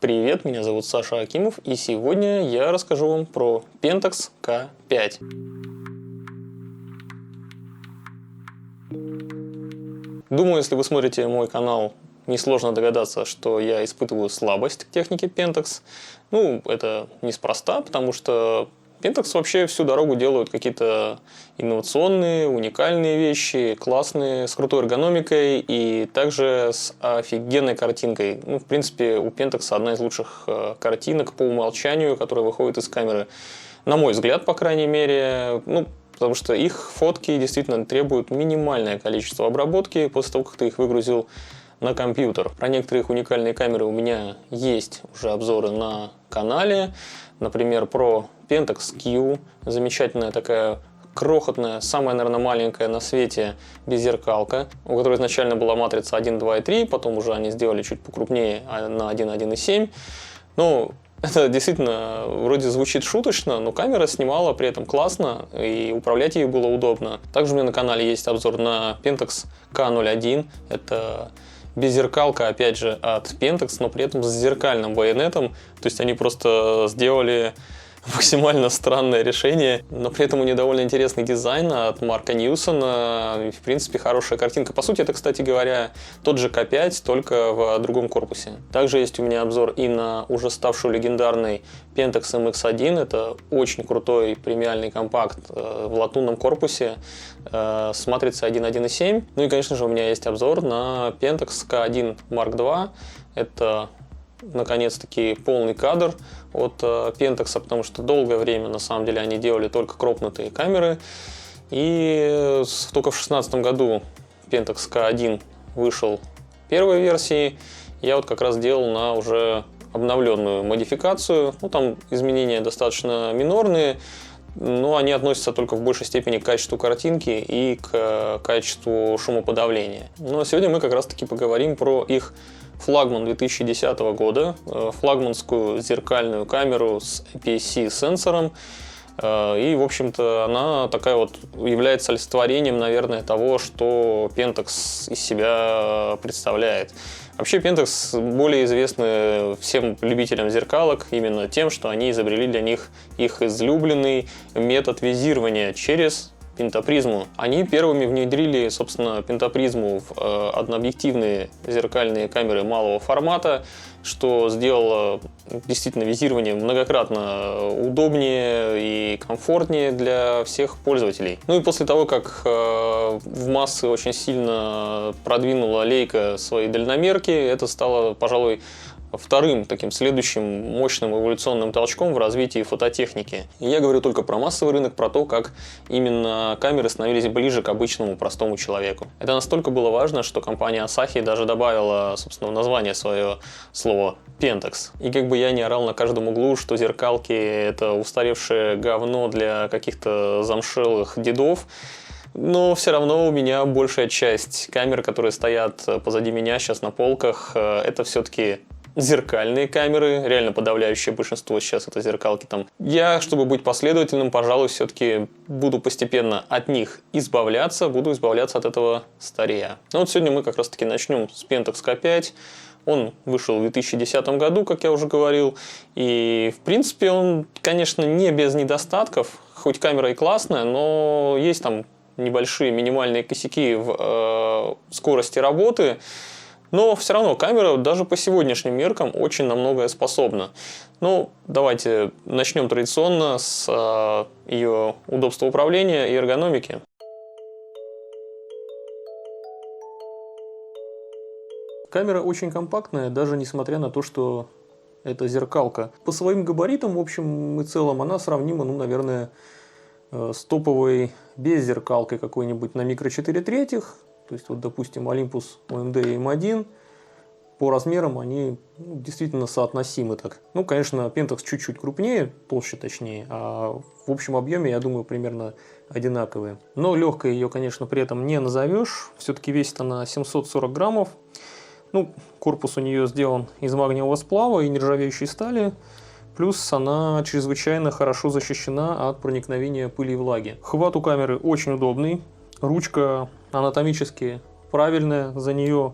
Привет, меня зовут Саша Акимов, и сегодня я расскажу вам про Pentax K5. Думаю, если вы смотрите мой канал, несложно догадаться, что я испытываю слабость к технике Pentax. Ну, это неспроста, потому что Pentax вообще всю дорогу делают какие-то инновационные, уникальные вещи, классные, с крутой эргономикой и также с офигенной картинкой. Ну, в принципе, у Pentax одна из лучших картинок по умолчанию, которая выходит из камеры. На мой взгляд, по крайней мере, потому что их фотки действительно требуют минимальное количество обработки после того, как ты их выгрузил на компьютер. Про некоторые их уникальные камеры у меня есть уже обзоры на канале. Например, про Pentax Q. Замечательная такая крохотная, самая, наверное, маленькая на свете беззеркалка, у которой изначально была матрица 1, 2 и 3, потом уже они сделали чуть покрупнее на 1, 1,7. Ну, это действительно вроде звучит шуточно, но камера снимала при этом классно, и управлять ей было удобно. Также у меня на канале есть обзор на Pentax K01. Это беззеркалка, опять же, от Pentax, но при этом с зеркальным байонетом. То есть они просто сделали максимально странное решение, но при этом у нее довольно интересный дизайн от Марка Ньюсона, и, в принципе, хорошая картинка. По сути, это, кстати говоря, тот же K5, только в другом корпусе. Также есть у меня обзор и на уже ставшую легендарной Pentax MX1. Это очень крутой премиальный компакт в латунном корпусе с матрицей 1, 1,7. Ну и, конечно же, у меня есть обзор на Pentax K1 Mark II. Это наконец-таки полный кадр от Pentax, потому что долгое время на самом деле они делали только кропнутые камеры. И только в 2016 году Pentax K1 вышел первой версии. Я вот как раз делал на уже обновленную модификацию. Ну, там изменения достаточно минорные, но они относятся только в большей степени к качеству картинки и к качеству шумоподавления. Но сегодня мы как раз таки поговорим про их флагман 2010 года, флагманскую зеркальную камеру с APS-C сенсором. И, в общем-то, она такая вот является олицетворением, наверное, того, что Pentax из себя представляет. Вообще Pentax более известны всем любителям зеркалок именно тем, что они изобрели для них их излюбленный метод визирования через пентапризму. Они первыми внедрили, собственно, пентапризму в однообъективные зеркальные камеры малого формата, что сделало действительно визирование многократно удобнее и комфортнее для всех пользователей. Ну и после того, как в массы очень сильно продвинула Leica свои дальномерки, это стало, пожалуй, вторым таким следующим мощным эволюционным толчком в развитии фототехники. И я говорю только про массовый рынок, про то, как именно камеры становились ближе к обычному простому человеку. Это настолько было важно, что компания Asahi даже добавила, собственно, в название свое слово Pentax. И как бы я не орал на каждом углу, что зеркалки — это устаревшее говно для каких-то замшелых дедов, но все равно у меня большая часть камер, которые стоят позади меня сейчас на полках, это все-таки зеркальные камеры, реально подавляющее большинство сейчас это зеркалки там. Я, чтобы быть последовательным, пожалуй, все-таки буду постепенно от них избавляться, буду избавляться от этого старея. Ну вот сегодня мы как раз таки начнем с Pentax K5. Он вышел в 2010 году, как я уже говорил, и в принципе он, конечно, не без недостатков, хоть камера и классная, но есть там небольшие минимальные косяки в скорости работы. Но все равно камера даже по сегодняшним меркам очень на многое способна. Ну, давайте начнем традиционно с ее удобства управления и эргономики. Камера очень компактная, даже несмотря на то, что это зеркалка. По своим габаритам, в общем и целом, она сравнима, ну, наверное, с топовой беззеркалкой какой-нибудь на микро 4/3. То есть, вот, допустим, Olympus OMD M1, по размерам они действительно соотносимы так. Ну, конечно, Pentax чуть-чуть крупнее, толще точнее, а в общем объеме, я думаю, примерно одинаковые. Но легкой ее, конечно, при этом не назовешь. Все-таки весит она 740 граммов. Ну, корпус у нее сделан из магниевого сплава и нержавеющей стали. Плюс она чрезвычайно хорошо защищена от проникновения пыли и влаги. Хват у камеры очень удобный. Ручка анатомически правильная, за нее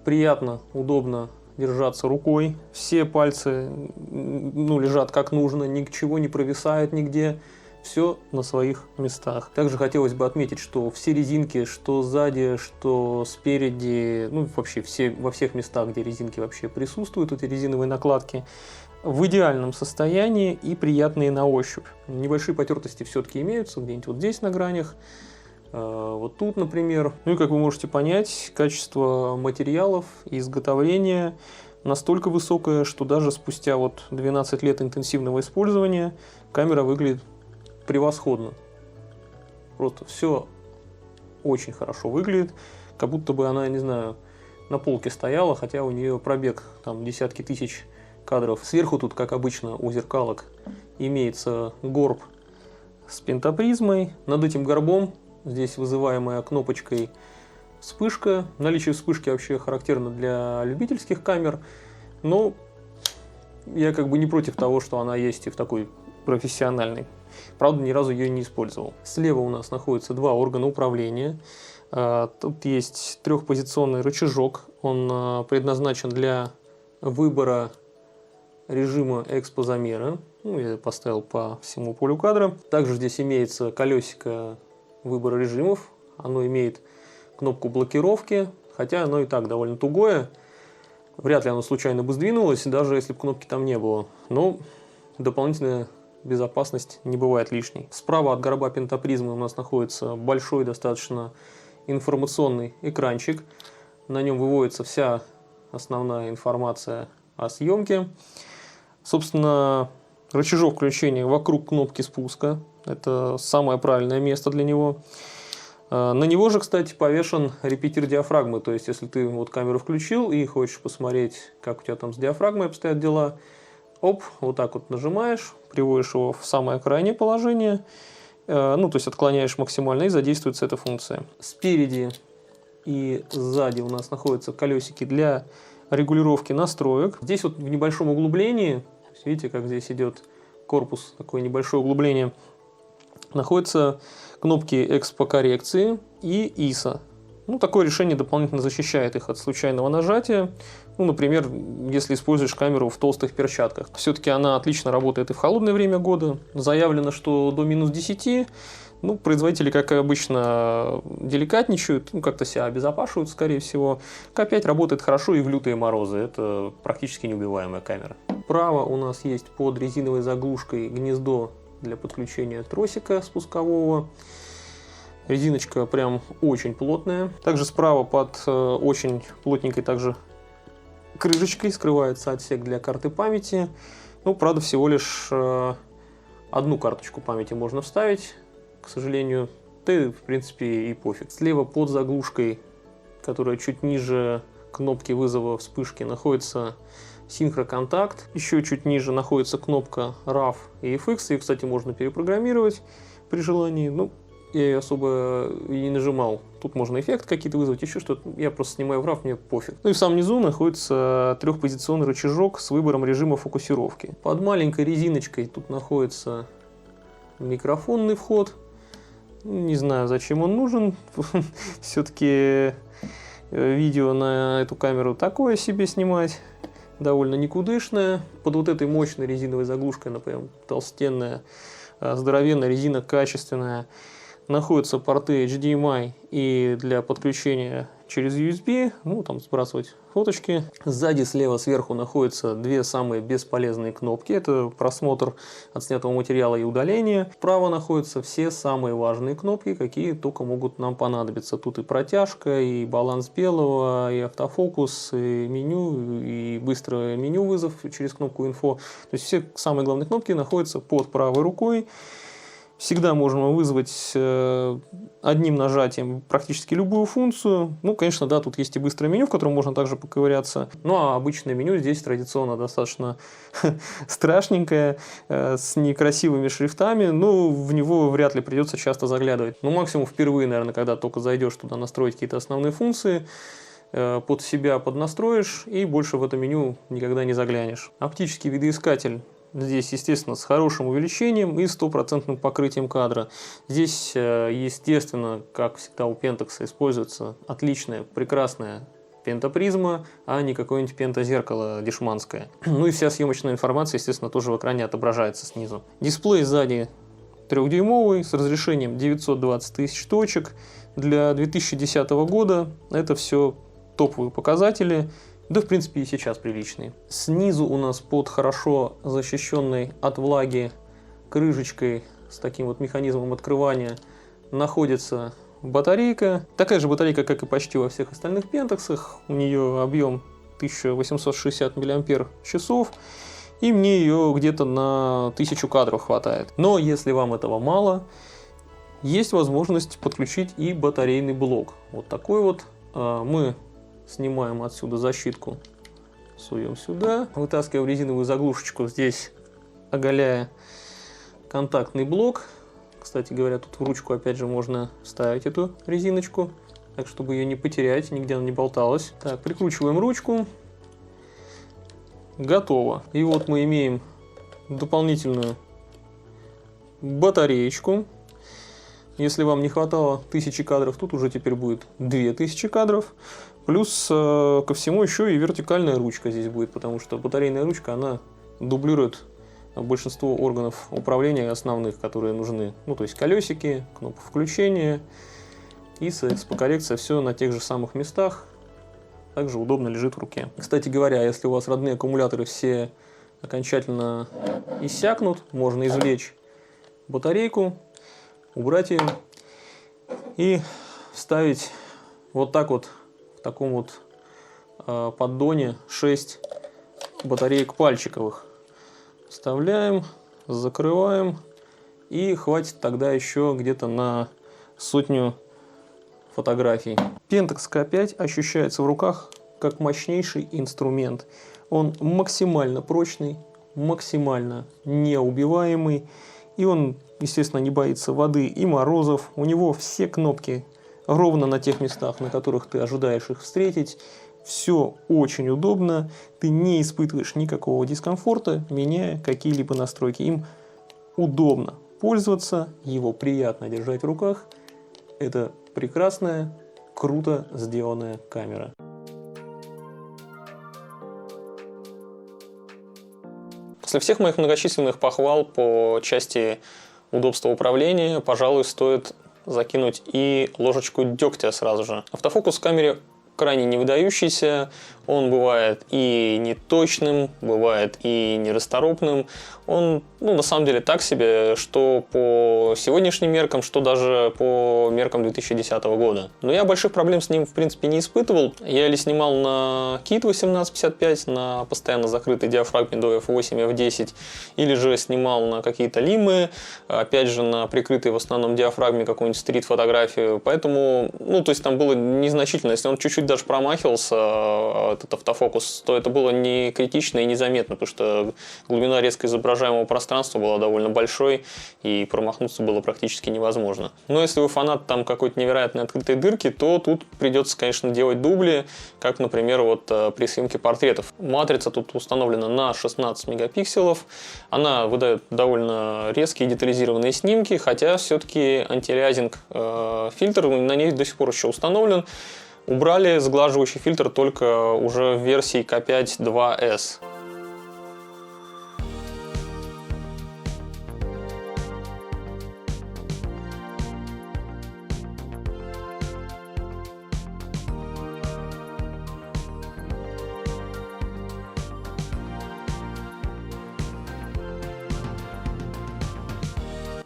приятно, удобно держаться рукой. Все пальцы лежат как нужно, ничего не провисает нигде. Все на своих местах. Также хотелось бы отметить, что все резинки, что сзади, что спереди, вообще во всех местах, где резинки вообще присутствуют, эти резиновые накладки, в идеальном состоянии и приятные на ощупь. Небольшие потертости все-таки имеются, где-нибудь вот здесь на гранях, вот тут, например. Ну и как вы можете понять, качество материалов и изготовления настолько высокое, что даже спустя 12 лет интенсивного использования камера выглядит превосходно. Просто все очень хорошо выглядит, как будто бы она, не знаю, на полке стояла, хотя у нее пробег там десятки тысяч кадров. Сверху тут, как обычно у зеркалок, имеется горб с пентапризмой. Над этим горбом, здесь вызываемая кнопочкой вспышка. Наличие вспышки вообще характерно для любительских камер, но я как бы не против того, что она есть и в такой профессиональной. Правда, ни разу ее не использовал. Слева у нас находятся два органа управления. Тут есть трехпозиционный рычажок. Он предназначен для выбора режима экспозамера. Я поставил по всему полю кадра. Также здесь имеется колесико выбора режимов. Оно имеет кнопку блокировки, хотя оно и так довольно тугое. Вряд ли оно случайно бы сдвинулось, даже если бы кнопки там не было. Но дополнительная безопасность не бывает лишней. Справа от горба пентапризмы у нас находится большой достаточно информационный экранчик. На нем выводится вся основная информация о съемке. Собственно, рычажок включения вокруг кнопки спуска. Это самое правильное место для него. На него же, кстати, повешен репетир диафрагмы. То есть, если ты камеру включил и хочешь посмотреть, как у тебя там с диафрагмой обстоят дела, вот так вот нажимаешь, приводишь его в самое крайнее положение, то есть отклоняешь максимально, и задействуется эта функция. Спереди и сзади у нас находятся колесики для регулировки настроек. Здесь в небольшом углублении, видите, как здесь идет корпус, такое небольшое углубление, находятся кнопки экспо-коррекции и ISO. Такое решение дополнительно защищает их от случайного нажатия. Например, если используешь камеру в толстых перчатках. Все-таки она отлично работает и в холодное время года. Заявлено, что до -10. Производители, как и обычно, деликатничают, как-то себя обезопашивают, скорее всего. К5 работает хорошо и в лютые морозы. Это практически неубиваемая камера. Справа у нас есть под резиновой заглушкой гнездо для подключения тросика спускового. Резиночка прям очень плотная. Также справа под очень плотненькой также крышечкой скрывается отсек для карты памяти. Правда, всего лишь одну карточку памяти можно вставить. К сожалению, в принципе, и пофиг. Слева под заглушкой, которая чуть ниже кнопки вызова вспышки, находится синхроконтакт. Еще чуть ниже находится кнопка RAW и FX. Ее, кстати, можно перепрограммировать при желании. Я ее особо и не нажимал. Тут можно эффект какие-то вызвать, еще что-то. Я просто снимаю в RAW, мне пофиг. И в самом низу находится трехпозиционный рычажок с выбором режима фокусировки. Под маленькой резиночкой тут находится микрофонный вход. Не знаю, зачем он нужен. Все-таки видео на эту камеру такое себе снимать. Довольно никудышное. Под этой мощной резиновой заглушкой, например, толстенная, здоровенная резина, качественная. Находятся порты HDMI и для подключения через USB, там сбрасывать фоточки. Сзади, слева, сверху находятся две самые бесполезные кнопки. Это просмотр отснятого материала и удаление. Справа находятся все самые важные кнопки, какие только могут нам понадобиться. Тут и протяжка, и баланс белого, и автофокус, и меню, и быстрое меню вызов через кнопку Info. То есть все самые главные кнопки находятся под правой рукой. Всегда можно вызвать одним нажатием практически любую функцию. Конечно, да, тут есть и быстрое меню, в котором можно также поковыряться. А обычное меню здесь традиционно достаточно страшненькое, с некрасивыми шрифтами. В него вряд ли придется часто заглядывать. Максимум впервые, наверное, когда только зайдешь туда настроить какие-то основные функции, под себя поднастроишь и больше в это меню никогда не заглянешь. Оптический видоискатель. Здесь, естественно, с хорошим увеличением и стопроцентным покрытием кадра. Здесь, естественно, как всегда у Pentax, используется отличная, прекрасная пентапризма, а не какое-нибудь пентазеркало дешманское. Ну и вся съемочная информация, естественно, тоже в экране отображается снизу. Дисплей сзади 3-дюймовый с разрешением 920 тысяч точек. Для 2010 года это все топовые показатели, да в принципе и сейчас приличные. Снизу у нас под хорошо защищенной от влаги крышечкой с таким вот механизмом открывания находится батарейка. Такая же батарейка, как и почти во всех остальных пентаксах. У нее объем 1860 мАч, и мне ее где-то на 1000 кадров хватает. Но если вам этого мало, есть возможность подключить и батарейный блок. Вот такой вот. Мы снимаем отсюда защитку, суем сюда, вытаскиваем резиновую заглушечку, здесь оголяя контактный блок. Кстати говоря, тут в ручку опять же можно вставить эту резиночку, так чтобы ее не потерять, нигде она не болталась. Так, прикручиваем ручку. Готово. И вот мы имеем дополнительную батареечку. Если вам не хватало 1000 кадров, тут уже теперь будет 2000 кадров. Плюс ко всему еще и вертикальная ручка здесь будет, потому что батарейная ручка, она дублирует большинство органов управления основных, которые нужны. Ну, то есть колесики, кнопка включения и экспокоррекция, все на тех же самых местах. Также удобно лежит в руке. Кстати говоря, если у вас родные аккумуляторы все окончательно иссякнут, можно извлечь батарейку, убрать ее и вставить вот так вот в таком вот поддоне 6 батареек пальчиковых. Вставляем, закрываем, и хватит тогда еще где-то на 100 фотографий. Pentax K5 ощущается в руках как мощнейший инструмент. Он максимально прочный, максимально неубиваемый, и он, естественно, не боится воды и морозов. У него все кнопки ровно на тех местах, на которых ты ожидаешь их встретить. Все очень удобно, ты не испытываешь никакого дискомфорта, меняя какие-либо настройки. Им удобно пользоваться, его приятно держать в руках. Это прекрасная, круто сделанная камера. После всех моих многочисленных похвал по части удобства управления, пожалуй, стоит закинуть и ложечку дегтя сразу же. Автофокус в камере крайне не выдающийся, он бывает и неточным, бывает и нерасторопным. Он, на самом деле так себе, что по сегодняшним меркам, что даже по меркам 2010 года. Но я больших проблем с ним, в принципе, не испытывал. Я или снимал на кит 1855, на постоянно закрытой диафрагме до f8, f10, или же снимал на какие-то лимы, опять же, на прикрытой в основном диафрагме какую-нибудь стрит-фотографию. Поэтому, то есть там было незначительно. Если он чуть-чуть даже промахивался, этот автофокус, то это было не критично и незаметно, потому что глубина резко изображаемого пространства была довольно большой, и промахнуться было практически невозможно. Но если вы фанат там какой-то невероятной открытой дырки, то тут придется, конечно, делать дубли, как, например, вот при съемке портретов. Матрица тут установлена на 16 мегапикселов, она выдает довольно резкие детализированные снимки, хотя все-таки антиалиасинг фильтр на ней до сих пор еще установлен. Убрали сглаживающий фильтр только уже в версии K5 2S.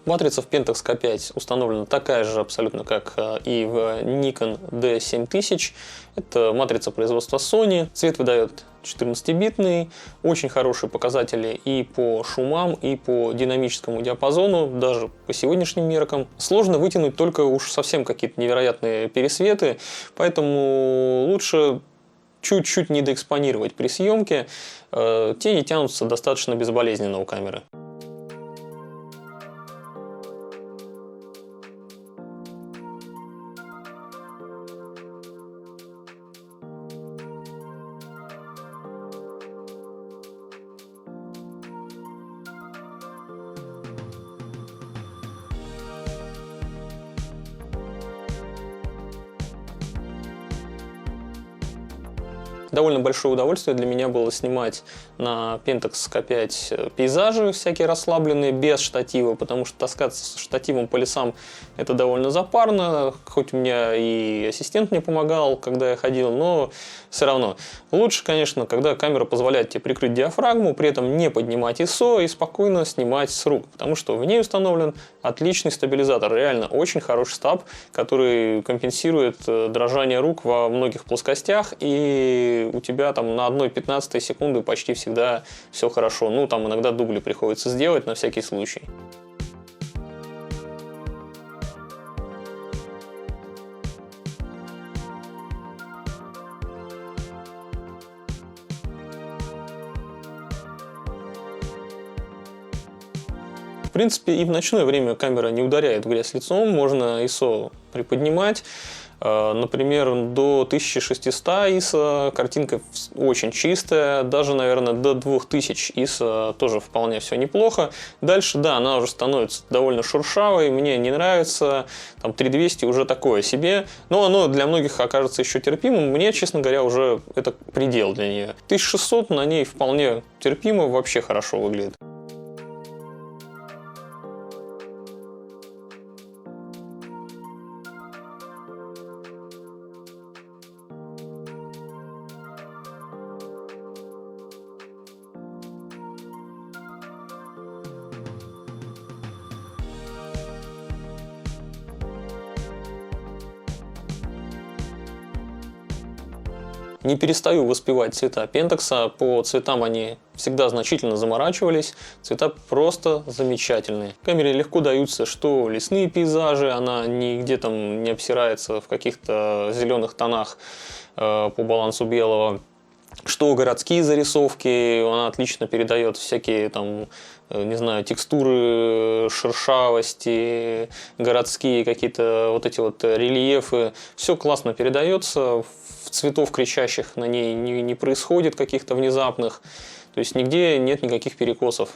Матрица в Pentax K5 установлена такая же абсолютно, как и в Nikon D7000. Это матрица производства Sony. Цвет выдает 14-битный. Очень хорошие показатели и по шумам, и по динамическому диапазону, даже по сегодняшним меркам. Сложно вытянуть только уж совсем какие-то невероятные пересветы, поэтому лучше чуть-чуть недоэкспонировать при съемке. Тени тянутся достаточно безболезненно у камеры. Довольно большое удовольствие для меня было снимать на Pentax K5 пейзажи всякие расслабленные, без штатива, потому что таскаться с штативом по лесам — это довольно запарно, хоть у меня и ассистент мне помогал, когда я ходил, но все равно. Лучше, конечно, когда камера позволяет тебе прикрыть диафрагму, при этом не поднимать ISO и спокойно снимать с рук, потому что в ней установлен отличный стабилизатор, реально очень хороший стаб, который компенсирует дрожание рук во многих плоскостях, и у тебя там на 1/15 секунды почти всегда все хорошо. Ну, там иногда дубли приходится сделать на всякий случай. В принципе, и в ночное время камера не ударяет в грязь лицом, можно ISO приподнимать. Например, до 1600 ISO картинка очень чистая, даже, наверное, до 2000 ISO тоже вполне все неплохо. Дальше, да, она уже становится довольно шершавой, мне не нравится, там 3200 уже такое себе, но оно для многих окажется еще терпимым, мне, честно говоря, уже это предел для нее. 1600 на ней вполне терпимо, вообще хорошо выглядит. Не перестаю воспевать цвета Pentax, по цветам они всегда значительно заморачивались, цвета просто замечательные. Камере легко даются что лесные пейзажи, она нигде там не обсирается в каких-то зеленых тонах по балансу белого, что городские зарисовки, она отлично передает всякие там, не знаю, текстуры, шершавости, городские какие-то вот эти вот рельефы. Все классно передается, цветов кричащих на ней не происходит каких-то внезапных, то есть нигде нет никаких перекосов.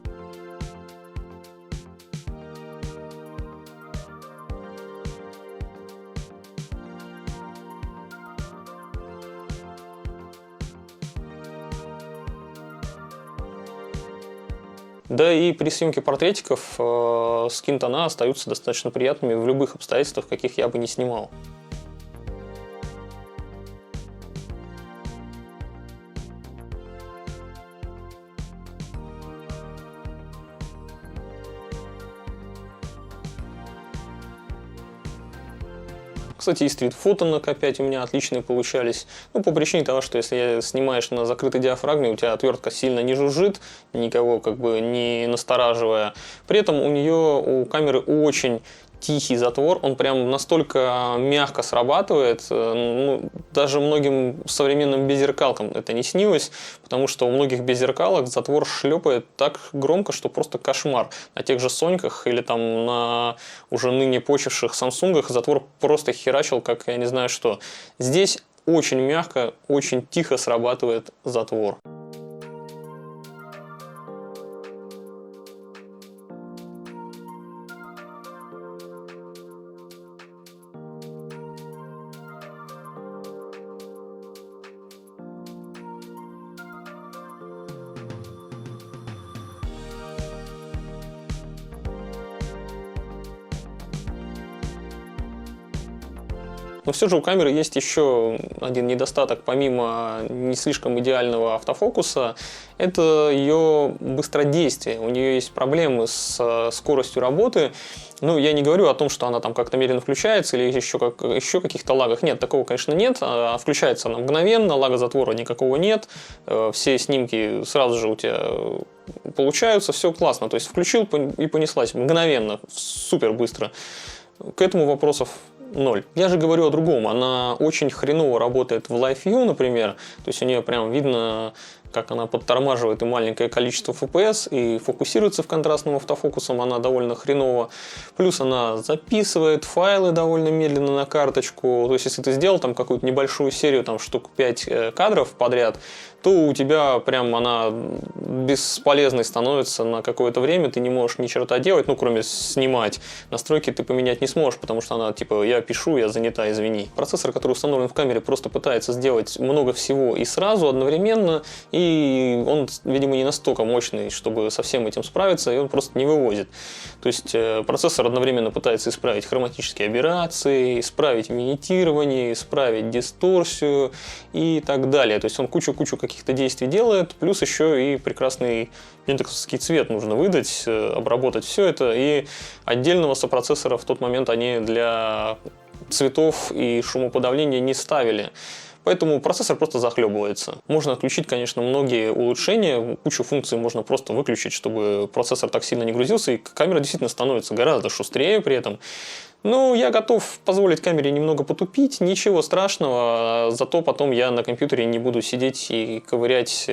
Да и при съемке портретиков скин-тона остаются достаточно приятными в любых обстоятельствах, каких я бы не снимал. Кстати, и стрит-фото на K5 у меня отличные получались. Ну, по причине того, что если снимаешь на закрытой диафрагме, у тебя отвертка сильно не жужжит, никого как бы не настораживая. При этом у камеры очень тихий затвор, он прям настолько мягко срабатывает, ну, даже многим современным беззеркалкам это не снилось, потому что у многих беззеркалок затвор шлепает так громко, что просто кошмар. На тех же Соньках или там на уже ныне почивших Самсунгах затвор просто херачил, как я не знаю что. Здесь очень мягко, очень тихо срабатывает затвор. Но все же у камеры есть еще один недостаток, помимо не слишком идеального автофокуса, это ее быстродействие. У нее есть проблемы с скоростью работы. Ну, я не говорю о том, что она там как-то медленно включается или еще каких-то лагах. Нет, такого, конечно, нет. Включается она мгновенно, лага затвора никакого нет. Все снимки сразу же у тебя получаются, все классно. То есть включил и понеслась мгновенно, супер быстро. К этому вопросов 0. Я же говорю о другом. Она очень хреново работает в Live View, например. То есть у нее прям видно как она подтормаживает и маленькое количество FPS, и фокусируется в контрастном автофокусом она довольно хреново. Плюс она записывает файлы довольно медленно на карточку. То есть, если ты сделал там какую-то небольшую серию, там штук 5 кадров подряд, то у тебя прям она бесполезной становится на какое-то время, ты не можешь ни черта делать, ну, кроме снимать. Настройки ты поменять не сможешь, потому что она, типа, я пишу, я занята, извини. Процессор, который установлен в камере, просто пытается сделать много всего и сразу, одновременно, и он, видимо, не настолько мощный, чтобы со всем этим справиться, и он просто не вывозит. То есть, процессор одновременно пытается исправить хроматические аберрации, исправить винитирование, исправить дисторсию и так далее. То есть, он кучу-кучу каких-то действий делает, плюс еще и прекрасный пентаксовский цвет нужно выдать, обработать все это, и отдельного сопроцессора в тот момент они для цветов и шумоподавления не ставили. Поэтому процессор просто захлебывается. Можно отключить, конечно, многие улучшения, кучу функций можно просто выключить, чтобы процессор так сильно не грузился, и камера действительно становится гораздо шустрее при этом. Ну, я готов позволить камере немного потупить, ничего страшного, зато потом я на компьютере не буду сидеть и ковырять,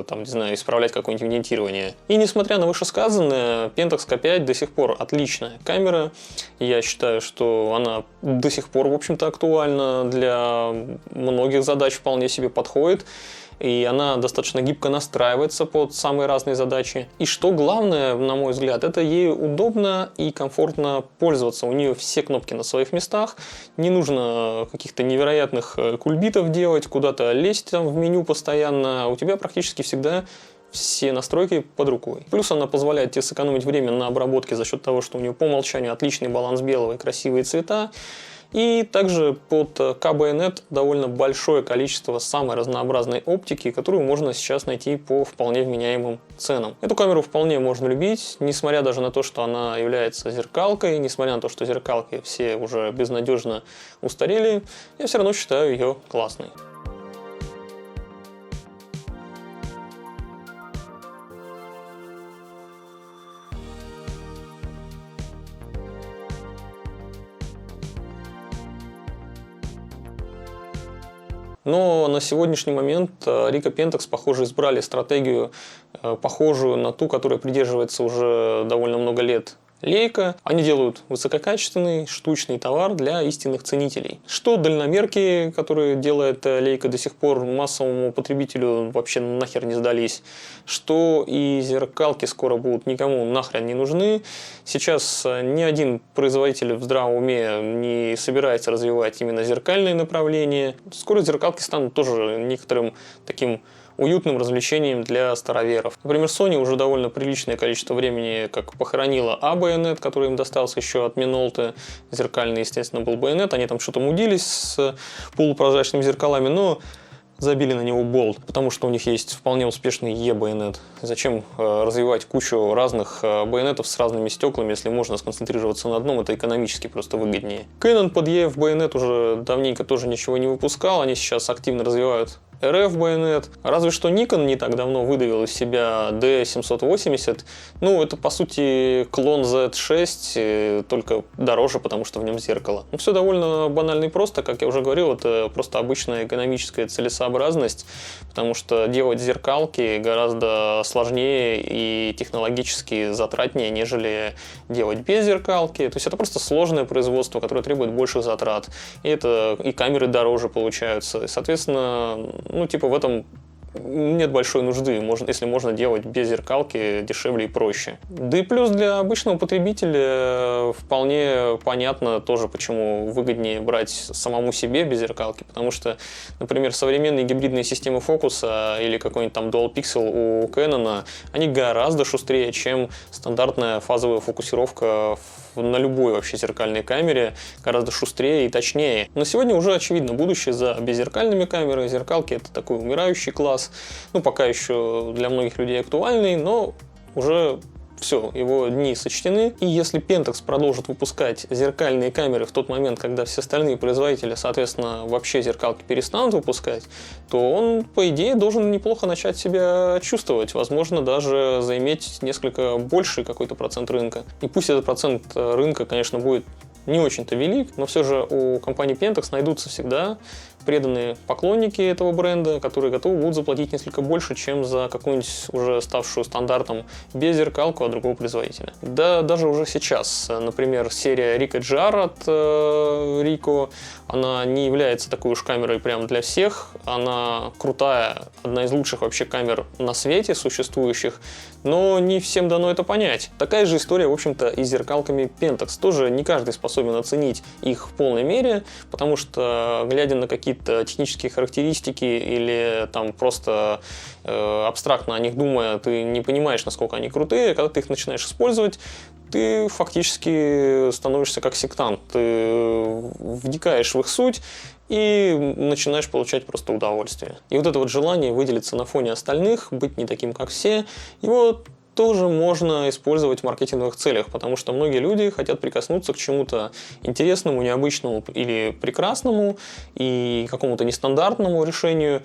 там, не знаю, исправлять какое-нибудь винтирование. И несмотря на вышесказанное, Pentax K5 до сих пор отличная камера. Я считаю, что она до сих пор, в общем-то, актуальна для многих задач, вполне себе подходит. И она достаточно гибко настраивается под самые разные задачи. И что главное, на мой взгляд, это ей удобно и комфортно пользоваться. У нее все кнопки на своих местах, не нужно каких-то невероятных кульбитов делать, куда-то лезть там в меню постоянно. У тебя практически всегда все настройки под рукой. Плюс она позволяет тебе сэкономить время на обработке за счет того, что у нее по умолчанию отличный баланс белого и красивые цвета. И также под K-Bayonet довольно большое количество самой разнообразной оптики, которую можно сейчас найти по вполне вменяемым ценам. Эту камеру вполне можно любить, несмотря даже на то, что она является зеркалкой, несмотря на то, что зеркалки все уже безнадежно устарели, я все равно считаю ее классной. Но на сегодняшний момент Ricoh Pentax, похоже, избрали стратегию, похожую на ту, которая придерживается уже довольно много лет Leica. Они делают высококачественный штучный товар для истинных ценителей. Что дальномерки, которые делает Leica до сих пор, массовому потребителю вообще нахер не сдались, что и зеркалки скоро будут никому нахрен не нужны. Сейчас ни один производитель в здравом уме не собирается развивать именно зеркальные направления. Скоро зеркалки станут тоже некоторым таким уютным развлечением для староверов. Например, Sony уже довольно приличное количество времени как похоронила A-Bayonet, который им достался еще от Minolta. Зеркальный, естественно, был Bayonet. Они там что-то мудились с полупрозрачными зеркалами, но забили на него болт, потому что у них есть вполне успешный E-Bayonet. Зачем развивать кучу разных байонетов с разными стеклами, если можно сконцентрироваться на одном, это экономически просто выгоднее. Canon под EF Bayonet уже давненько тоже ничего не выпускал, они сейчас активно развивают RF Bayonet. Разве что Nikon не так давно выдавил из себя D780. Ну, это, по сути, клон Z6, только дороже, потому что в нем зеркало. Ну, все довольно банально и просто. Как я уже говорил, это просто обычная экономическая целесообразность, потому что делать зеркалки гораздо сложнее и технологически затратнее, нежели делать без зеркалки. То есть это просто сложное производство, которое требует больших затрат. И камеры дороже получаются. И, соответственно, ну, типа в этом нет большой нужды, если можно делать без зеркалки дешевле и проще. Да и плюс для обычного потребителя вполне понятно тоже, почему выгоднее брать самому себе без зеркалки, потому что, например, современные гибридные системы фокуса или какой-нибудь там Dual Pixel у Canon, они гораздо шустрее, чем стандартная фазовая фокусировка на любой вообще зеркальной камере, гораздо шустрее и точнее. Но сегодня уже очевидно будущее за беззеркальными камерами. Зеркалки — это такой умирающий класс. Ну, пока еще для многих людей актуальный, но уже все, его дни сочтены. И если Pentax продолжит выпускать зеркальные камеры в тот момент, когда все остальные производители, соответственно, вообще зеркалки перестанут выпускать, то он, по идее, должен неплохо начать себя чувствовать. Возможно, даже заиметь несколько больший какой-то процент рынка. И пусть этот процент рынка, конечно, будет не очень-то велик, но все же у компании Pentax найдутся всегда преданные поклонники этого бренда, которые готовы будут заплатить несколько больше, чем за какую-нибудь уже ставшую стандартом беззеркалку от другого производителя. Да, даже уже сейчас, например, серия Ricoh GR от Ricoh, она не является такой уж камерой прям для всех, она крутая, одна из лучших вообще камер на свете существующих, но не всем дано это понять. Такая же история, в общем-то, и с зеркалками Pentax. Тоже не каждый способен оценить их в полной мере, потому что, глядя на какие-то технические характеристики или там просто абстрактно о них думая, ты не понимаешь, насколько они крутые, а когда ты их начинаешь использовать, ты фактически становишься как сектант, ты вникаешь в их суть и начинаешь получать просто удовольствие. И вот это вот желание выделиться на фоне остальных, быть не таким, как все, его тоже можно использовать в маркетинговых целях, потому что многие люди хотят прикоснуться к чему-то интересному, необычному или прекрасному, и какому-то нестандартному решению.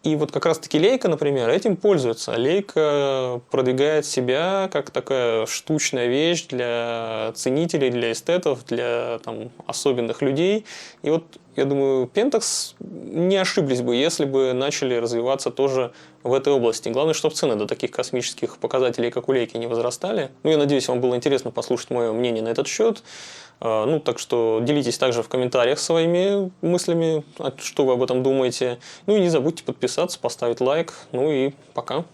И вот как раз-таки Leica, например, этим пользуется. Leica продвигает себя как такая штучная вещь для ценителей, для эстетов, для там, особенных людей. И вот, я думаю, Pentax не ошиблись бы, если бы начали развиваться тоже в этой области. Главное, чтобы цены до таких космических показателей, как у Leica, не возрастали. Ну, я надеюсь, вам было интересно послушать мое мнение на этот счет. Ну, так что делитесь также в комментариях своими мыслями, что вы об этом думаете. Ну и не забудьте подписаться, поставить лайк. Ну и пока.